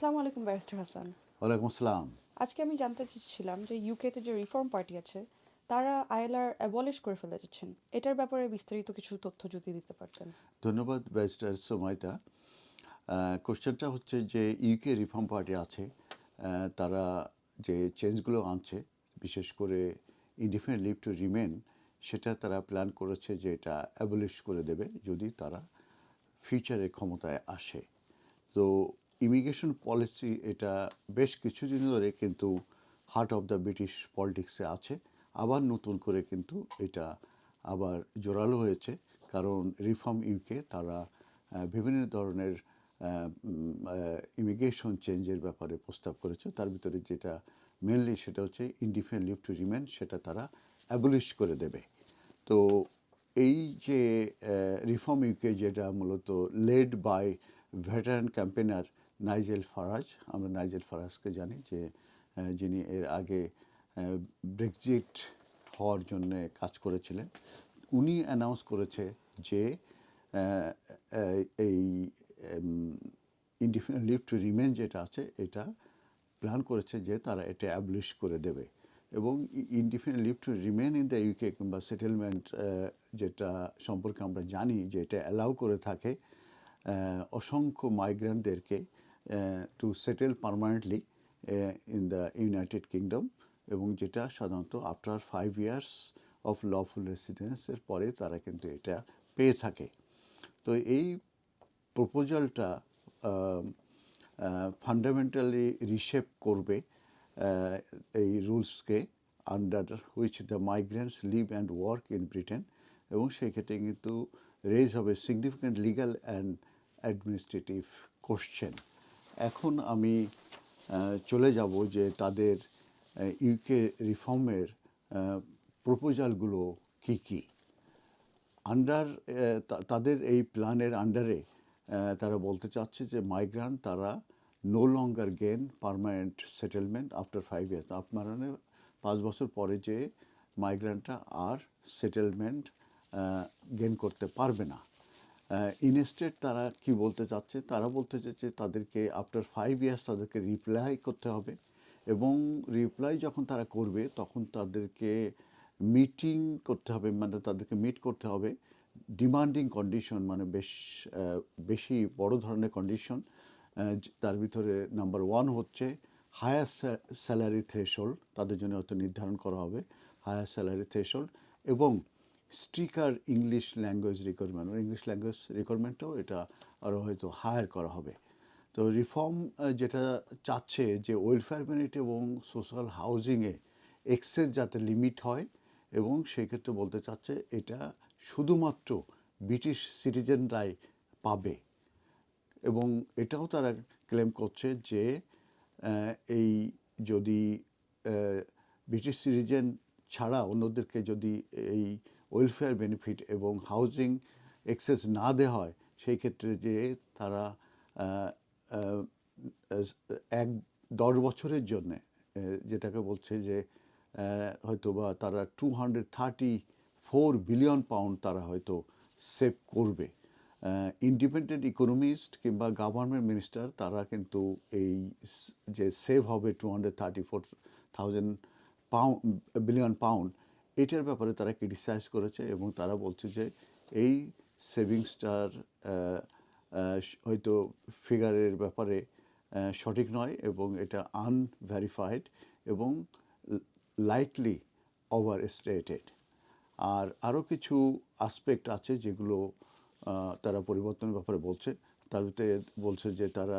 আসসালামু আলাইকুম ব্যারিস্টার হাসান। ওয়ালাইকুম আসসালাম। আজকে আমি জানতে চাচ্ছিলাম যে ইউকেতে যে রিফর্ম পার্টি আছে তারা আইএলআর অ্যাবলিশ করে ফেলে যাচ্ছেন। এটার ব্যাপারে বিস্তারিত কিছু তথ্য যদি দিতে পারতেন। ধন্যবাদ ব্যারিস্টার সুমাইতা। কোশ্চেনটা হচ্ছে যে ইউকে রিফর্ম পার্টি আছে, তারা যে চেঞ্জগুলো আনছে, বিশেষ করে ইনডিফিনিট লিভ টু রিমেন, সেটা তারা প্ল্যান করেছে যে এটা অ্যাবলিশ করে দেবে যদি তারা ফিউচারে ক্ষমতায় আসে। তো ইমিগ্রেশন পলিসি এটা বেশ কিছুদিন ধরে কিন্তু হার্ট অফ দ্য ব্রিটিশ পলিটিক্সে আছে। আবার নতুন করে কিন্তু এটা আবার জোরালো হয়েছে, কারণ রিফর্ম ইউকে তারা বিভিন্ন ধরনের ইমিগ্রেশন চেঞ্জের ব্যাপারে প্রস্তাব করেছে। তার ভিতরে যেটা মেনলি সেটা হচ্ছে ইনডিফিনিট লিভ টু রিমেন, সেটা তারা অ্যাবলিশ করে দেবে। তো এই যে রিফর্ম ইউকে, যেটা মূলত led by veteran campaigner Nigel Farage, আমরা নাইজেল ফারাজকে জানি যে যিনি এর আগে ব্রেক্সিট হওয়ার জন্য কাজ করেছিলেন, উনি অ্যানাউন্স করেছে যে এই ইনডিফিনিট লিভ টু রিমেন যেটা আছে এটা প্ল্যান করেছে যে তারা এটা অ্যাবলিশ করে দেবে। এবং indefinite leave to remain in the UK কিংবা সেটেলমেন্ট, যেটা সম্পর্কে আমরা জানি যে এটা অ্যালাউ করে থাকে অসংখ্য মাইগ্রেন্টদেরকে to settle permanently in the United Kingdom, এবং যেটা সাধারণত আফটার 5 ইয়ার্স অফ লফুল রেসিডেন্সের পরে তারা কিন্তু এটা পেয়ে থাকে। তো এই প্রপোজালটা ফান্ডামেন্টালি রিশেপ করবে এই রুলসকে, under which the migrants live and work in Britain, এবং সেই ক্ষেত্রে কিন্তু রেজ হবে significant legal and administrative question. এখন আমি চলে যাব যে তাদের ইউকে রিফর্মের প্রপোজালগুলো কী কী। আন্ডার তাদের এই প্ল্যানের আন্ডারে তারা বলতে চাচ্ছে যে মাইগ্রান্ট তারা no longer gain permanent settlement after 5 years. আপনার মানে 5 বছর পরে যে মাইগ্রান্টরা আর সেটেলমেন্ট গেন করতে পারবে না। ইনস্টেড তারা কি বলতে চাচ্ছে, তারা বলতে চাচ্ছে তাদেরকে আফটার 5 ইয়ার্স তাদেরকে রিপ্লাই করতে হবে, এবং রিপ্লাই যখন তারা করবে তখন তাদেরকে মিটিং করতে হবে, মানে তাদেরকে মিট করতে হবে ডিমান্ডিং কন্ডিশন, মানে বেশি বড় ধরনের কন্ডিশন। তার ভিতরে নাম্বার 1 হচ্ছে হায়ার স্যালারি থ্রেশহোল্ড, তাদের জন্য হয়তো নির্ধারণ করা হবে হায়ার স্যালারি থ্রেশহোল্ড, এবং stricter English language requirement, English language রিকোয়ারমেন্টও এটা আরও হয়তো হায়ার করা হবে। তো রিফর্ম যেটা চাচ্ছে যে ওয়েলফেয়ার বেনিফিট এবং সোশ্যাল হাউজিংয়ে এক্সেস যাতে লিমিট হয়, এবং সেক্ষেত্রে বলতে চাচ্ছে এটা শুধুমাত্র ব্রিটিশ সিটিজেনরাই পাবে। এবং এটাও তারা ক্লেম করছে যে এই যদি ব্রিটিশ সিটিজেন ছাড়া অন্যদেরকে যদি এই ওয়েলফেয়ার বেনিফিট এবং হাউজিং এক্সেস না দেওয়া হয়, সেই ক্ষেত্রে যে তারা এক 10 বছরের জন্যে, যেটাকে বলছে যে হয়তো বা তারা 234 বিলিয়ন পাউন্ড তারা হয়তো সেভ করবে। ইন্ডিপেন্ডেন্ট ইকোনমিস্ট কিংবা গভর্নমেন্ট মিনিস্টার তারা কিন্তু এই যে সেভ হবে 234,000 বিলিয়ন পাউন্ড, এটার ব্যাপারে তারা ক্রিটিসাইজ করেছে, এবং তারা বলছে যে এই সেভিংসটার হয়তো ফিগারের ব্যাপারে সঠিক নয়, এবং এটা আনভেরিফাইড এবং লাইকলি ওভার স্টেটেড। আর আরও কিছু আসপেক্ট আছে যেগুলো তারা পরিবর্তনের ব্যাপারে বলছে। তার ভিতরে বলছে যে তারা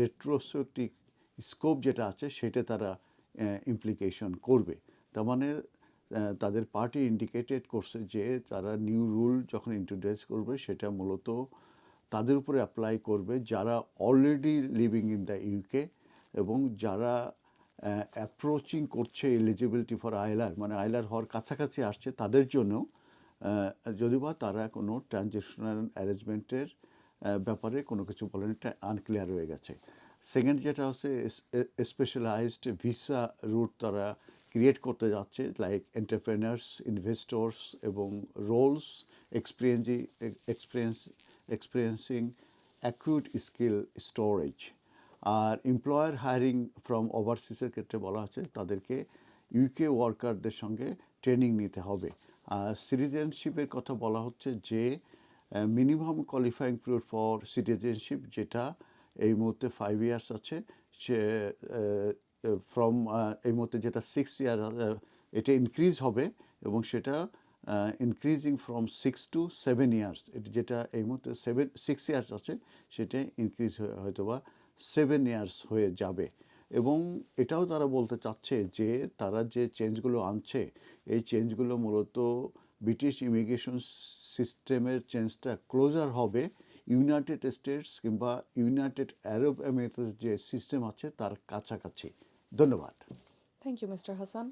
রেট্রোস্পেক্টিভ স্কোপ যেটা আছে সেটা তারা ইমপ্লিকেশন করবে। তার মানে তাদের পার্টি ইন্ডিকেটেড করছে যে তারা নিউ রুল যখন ইন্ট্রোডিউস করবে সেটা মূলত তাদের উপরে অ্যাপ্লাই করবে যারা already living in the UK, এবং যারা অ্যাপ্রোচিং করছে এলিজিবিলিটি ফর আইলার, মানে আইলার হওয়ার কাছাকাছি আসছে, তাদের জন্য যদিও বা তারা কোনো ট্রানজিশনাল অ্যারেঞ্জমেন্টের ব্যাপারে কোনো কিছু বলেন, এটা আনক্লিয়ার হয়ে গেছে। সেকেন্ড যেটা হচ্ছে স্পেশালাইজড ভিসা রুট তারা ক্রিয়েট করতে যাচ্ছে, লাইক এন্টারপ্রেনার্স, ইনভেস্টর্স এবং roles experiencing acute skill shortage. আর এমপ্লয়ার হায়ারিং ফ্রম ওভারসিজের ক্ষেত্রে বলা হচ্ছে তাদেরকে ইউকে ওয়ার্কারদের সঙ্গে ট্রেনিং নিতে হবে। আর সিটিজেনশিপের কথা বলা হচ্ছে যে minimum qualifying period for citizenship যেটা এই মুহূর্তে 5 ইয়ার্স আছে, সে ফ্রম এই মুহূর্তে যেটা 6 ইয়ার, এটা ইনক্রিজ হবে এবং সেটা ইনক্রিজিং ফ্রম 6 to 7 ইয়ার্স, এটা যেটা এই মুহূর্তে 6 ইয়ার্স আছে সেটা ইনক্রিজ হয়তো বা 7 ইয়ার্স হয়ে যাবে। এবং এটাও তারা বলতে চাচ্ছে যে তারা যে চেঞ্জগুলো আনছে এই চেঞ্জগুলো মূলত ব্রিটিশ ইমিগ্রেশন সিস্টেমের চেঞ্জটা ক্লোজার হবে ইউনাইটেড স্টেটস কিংবা ইউনাইটেড আরব আমিরাতের যে সিস্টেম আছে তার কাছাকাছি। ধন্যবাদ। Thank you mister Hasan.